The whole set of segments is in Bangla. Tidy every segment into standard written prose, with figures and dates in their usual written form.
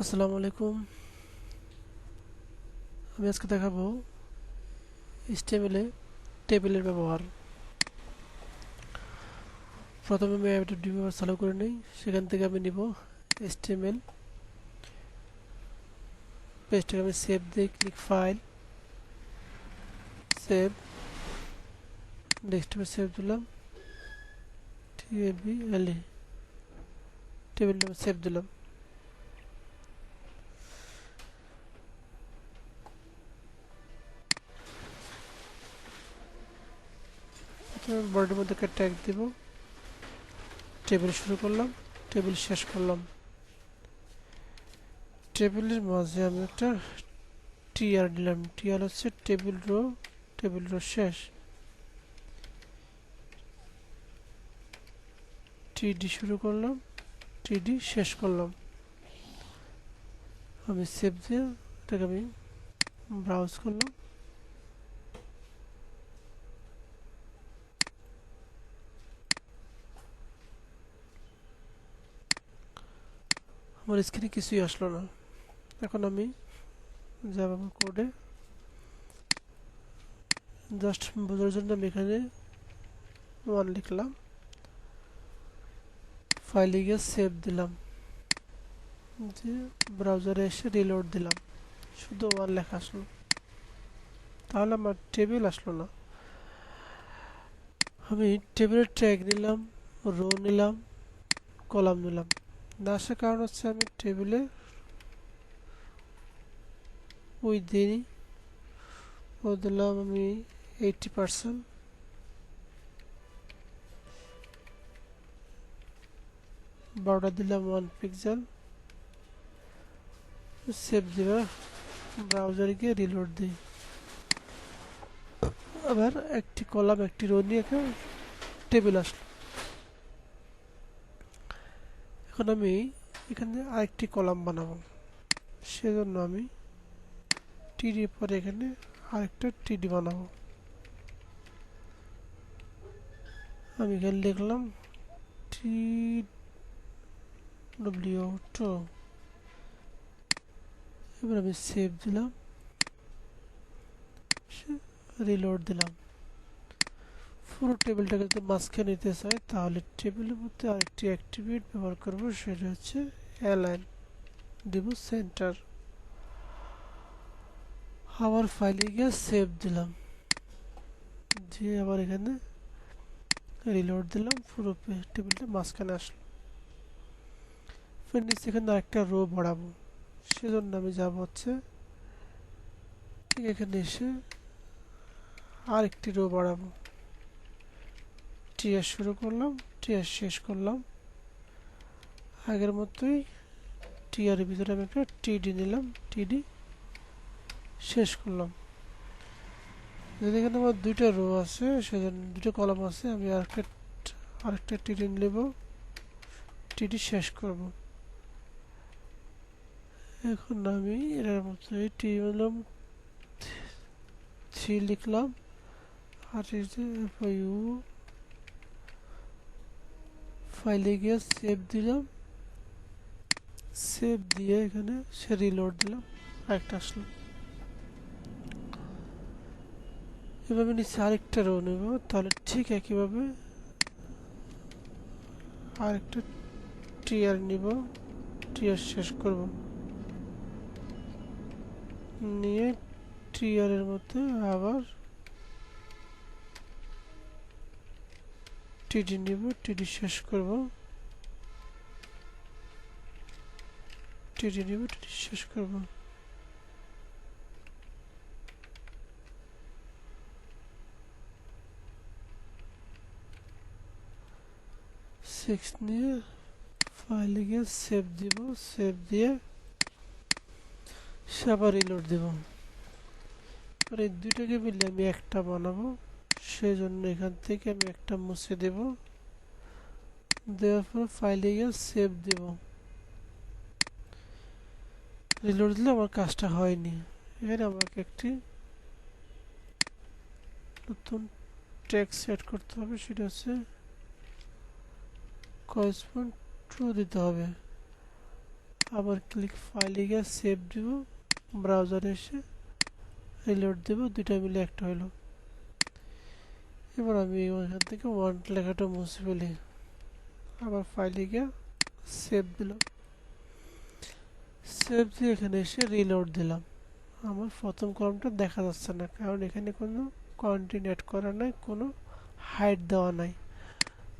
আসসালামু আলাইকুম। আমি আজকে দেখাবো HTML এ টেবিলের ব্যবহার। প্রথমে আমি একটা ব্যবহার চালু করে নিই। সেখান থেকে আমি নিব HTML, পেজটাকে আমি সেভ দিয়ে ক্লিক ফাইল, সেভ, ডেস্কটপে সেভ দিলাম, TABLE টেবিল নামে সেভ দিলাম। বডির মধ্যে একটা ট্যাগ দিব, টেবিল শুরু করলাম, টেবিল শেষ করলাম। টেবিলের মাঝে আমি একটা TR দিলাম, TR হচ্ছে টেবিল রো, টেবিল রো শেষ। TD শুরু করলাম, TD শেষ করলাম। আমি সেভ দিয়ে এটাকে আমি ব্রাউজ করলাম। আমার স্ক্রিনে কিছুই আসলো না। এখন আমি জাভা কোডে জাস্ট বোঝার জন্য আমি এখানে 1 লিখলাম, ফাইলে গিয়ে সেভ দিলাম, যে ব্রাউজারে এসে রিলোড দিলাম, শুধু 1 লেখা আসলো, তাহলে আমার টেবিল আসলো না। আমি টেবিলের ট্যাগ নিলাম, রো নিলাম, কলাম নিলাম, না আসার কারণ হচ্ছে আমি টেবিলে ওই দিনই ও দিলাম আমি 80%, বর্ডার দিলাম 1 পিক্সেল, সেভ দিবা, ব্রাউজারে গিয়ে রিলোড দিই। আবার একটি কলাম একটি রো নিয়ে টেবিল আসলো। এখন আমি এখানে আরেকটি কলাম বানাবো, সেজন্য আমি টিডি পরে এখানে আরেকটা টিডি বানাবো। আমি এখানে লিখলাম TW2। এবার আমি সেভ দিলাম, রিলোড দিলাম। পুরো টেবিলটাকে যদি মাঝখানে নিতে চাই তাহলে টেবিলের মধ্যে আরেকটি অ্যাট্রিবিউট ব্যবহার করব, সেটা হচ্ছে অ্যালাইন, দেব সেন্টার। আবার ফাইলে গিয়ে সেভ দিলাম, দিয়ে আবার এখানে রিলোড দিলাম, পুরো টেবিলটা মাঝখানে আসলো। ফির নিচে এখানে আরেকটা রো বাড়াবো, সেজন্য আমি যাব হচ্ছে ঠিক এখানে এসে আরেকটি রো বাড়াবো। টিএস শুরু করলাম, টিএস শেষ করলাম, আগের মতোই টিআর এর ভিতরে আমি একটা টিডি নিলাম, টিডি শেষ করলাম। যদি এখানে আমার দুইটা রো আছে, সেজন্য দুটো কলাম আছে, আমি আরেকটা টিডি নেব, টিডি শেষ করব। এখন আমি এর মতোই টি নিলাম, 3 লিখলাম, আর এই যে ইউ, ফাইলে গিয়ে সেভ দিলাম, সেভ দিয়ে এখানে সে রিলোড দিলাম, আরেকটা আসলো। এভাবে নিচে আরেকটা রো নেব, তাহলে ঠিক একইভাবে আরেকটা টিআর নিব, টিআর শেষ করব, নিয়ে টিআর এর মধ্যে আবার টিডি নিব, টিডি শেষ করব, টিডি নিব, টিডি শেষ করব। 6 নিয়ে ফাইলে গিয়ে সেভ দিব, সেভ দিয়ে আবার রিলোড দিব। আর এই দুইটাকে মিলে আমি একটা বানাবো, সেই জন্য এখান থেকে আমি একটা মুছে দেব, দেওয়ার পর ফাইলে গিয়ে সেভ দিব, রিলোড দিলে আমার কাজটা হয়নি। এখানে আমাকে একটি নতুন টেক্সট সেট করতে হবে, সেটা হচ্ছে করেসপন্ড ট্রু দিতে হবে। আবার ক্লিক ফাইলে গিয়ে সেভ দিব, ব্রাউজারে এসে রিলোড দেব, দুইটা মিলে একটা হলো। এবার আমি এখান থেকে ওয়ান্ট লেখাটা মুছে ফেলি, আবার ফাইলে গিয়ে সেভ দিলাম, সেভ দিয়ে এখানে এসে রিলোড দিলাম। আমার প্রথম কলামটা দেখা যাচ্ছে না, কারণ এখানে কোনো কন্টেন্ট অ্যাড করা নাই, কোনো হাইট দেওয়া নাই।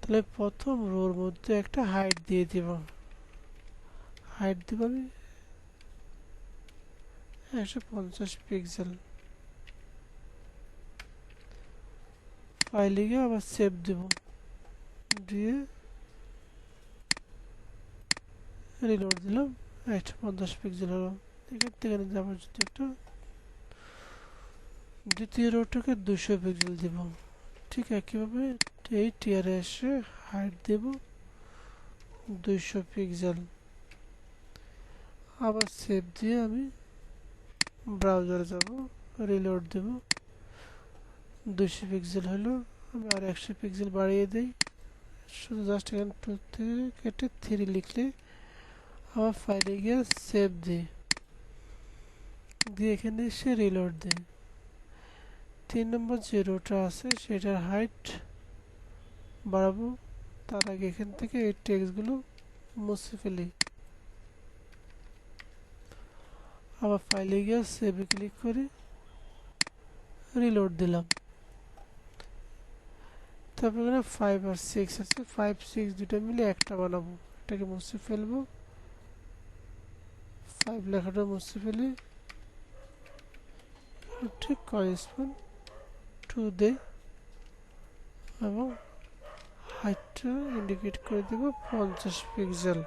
তাহলে প্রথম রোর মধ্যে একটা হাইট দিয়ে দিব, হাইট দিব আমি 150 পিক্সেল। ফাইলে গিয়ে আবার সেভ দিব, দিয়ে রিলোড দিলাম, 150 পিক্সেল হলো। এখানে যাবো যদি একটা দ্বিতীয় রোটাকে 200 পিক্সেল দিব। ঠিক একইভাবে এই টিয়ারে এসে হাইট দেব 200 পিক্সেল, আবার সেভ দিয়ে আমি ব্রাউজারে যাব, রিলোড দেব, 200 পিক্সেল হলো। আমি আর 100 পিক্সেল বাড়িয়ে দিই, শুধু জাস্ট এখানে 2 থেকে কেটে 3 লিখলে আবার ফাইলে গিয়ে সেভ দিই, দিয়ে এখানে এসে রিলোড দিই। 3 নম্বর যে রোটা আছে সেটার হাইট বাড়াবো, তার আগে এখান থেকে এই টেক্সটগুলো মুছে ফেলি, আবার ফাইলে গিয়ে সেভে ক্লিক করে রিলোড দিলাম। তারপর এখানে 5 আর 6 আছে, 5 6 দুটো মিলে একটা বানাবো, এটাকে মুছে ফেলবো, 5 লেখাটা মুছে ফেলি, ঠিক করেসপন্ড টু দে, এবং হাইটটা ইন্ডিকেট করে দেব 50 পিক্সেল।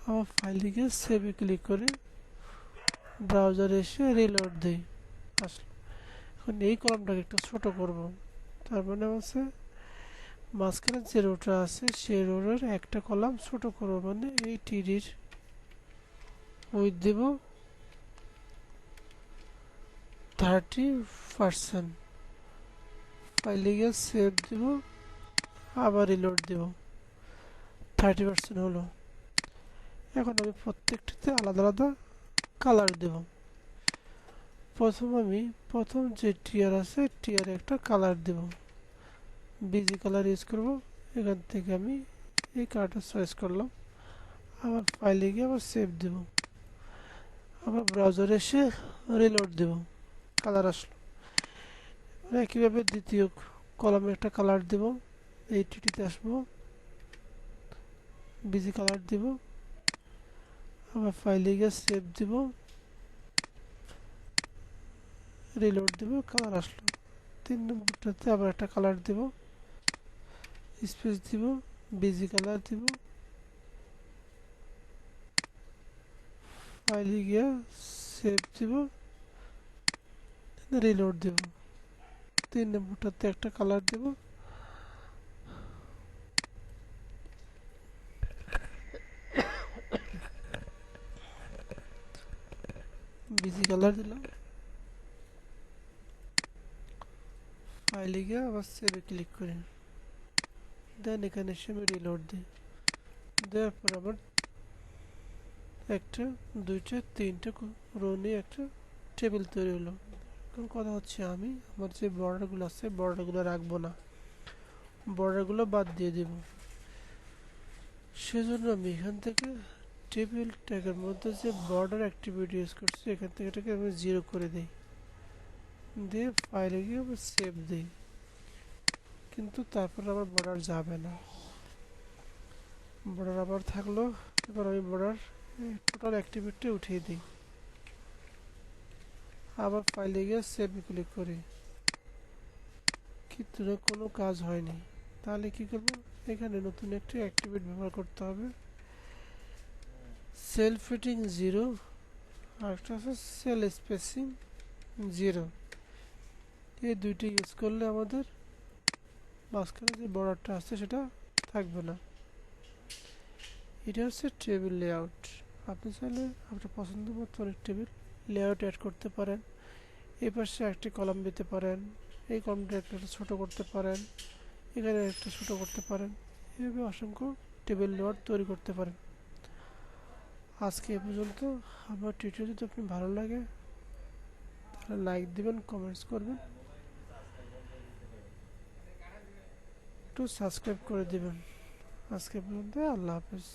আমার ফাইলে গিয়ে সেভে ক্লিক করে ব্রাউজারে এসে রিলোড দিই, আসলো। এখন এই কলামটাকে একটু ছোট করব, তার মানে হচ্ছে মাঝখানে যে রোটা আছে সেই রোডের একটা কলাম ছোট করব, মানে এই টিডির উইথ দেব 30%। ফাইলে গিয়ে সেভ দেব, আবার রিলোড দেব, 30% হলো। এখন আমি প্রত্যেকটাতে আলাদা আলাদা কালার দেব। প্রথম যে টিয়ার আছে টিয়ারে একটা কালার দেব, বিজি কালার ইউজ করব। এখান থেকে আমি এই কালারটা চয়েস করলাম, আবার ফাইলে গিয়ে আবার সেভ দেব, আবার ব্রাউজারে এসে রিলোড দেব, কালার আসলো। একইভাবে দ্বিতীয় কলামে একটা কালার দেব, এই টিটিতে আসবো, বিজি কালার দেব, আবার ফাইলে গিয়ে সেভ দেব, রিলোড দেব, কালার আসলো। 3 নম্বরটাতে আবার একটা কালার দেব, স্পেস দিব, বিজি কালার দিব, ফাইলে গিয়ে সেভ দিব, রিলোড দেব। 3 নম্বরটাতে একটা কালার দেব, বিজি কালার দিলাম, ফাইলে গিয়ে আবার সেভে ক্লিক করি, দেন এখানে এসে আমি রিলোড দিই, দেওয়ার পর আবার একটা দুইটা তিনটা রো নিয়ে একটা টেবিল তৈরি হলো। এখন কথা হচ্ছে আমি আমার যে বর্ডারগুলো আছে বর্ডারগুলো রাখবো না, বর্ডারগুলো বাদ দিয়ে দেব। সেজন্য আমি এখান থেকে টেবিল ট্যাগের মধ্যে যে বর্ডার অ্যাক্টিভিটি ইউজ করছি এখান থেকে এটাকে আমি 0 করে দিই, দিয়ে ফাইলে গিয়ে আবার সেভ দিই, কিন্তু তারপর আমার বর্ডার যাবে না, বর্ডার আবার থাকলো। এবার আমি বর্ডার টোটাল অ্যাক্টিভিটি উঠিয়ে দিই, আবার ফাইলে গিয়ে সেভ ক্লিক করি, কিন্তু কোনো কাজ হয়নি। তাহলে কি করব, এখানে নতুন একটি অ্যাক্টিভিটি ব্যবহার করতে হবে, সেল ফিটিং 0 আর একটা আছে সেল স্পেসিং 0। এই দুইটি ইউজ করলে আমাদের মাঝখানে যে বর্ডারটা আছে সেটা থাকবে না। এটা হচ্ছে টেবিল লেআউট। আপনি চাইলে আপনার পছন্দ মতো অনেক টেবিল লেআউট অ্যাড করতে পারেন, এই পাশে একটি কলাম দিতে পারেন, এই কলামটা একটা ছোট করতে পারেন, এখানে একটা ছোট করতে পারেন, এভাবে অসংখ্য টেবিল লেআউট তৈরি করতে পারেন। আজকে এ পর্যন্ত। আমার টিউটোরিয়াল যদি আপনি ভালো লাগে তাহলে লাইক দিবেন, কমেন্টস করবেন, একটু সাবস্ক্রাইব করে দিবেন। আজকে এ পর্যন্ত, আল্লাহ হাফেজ।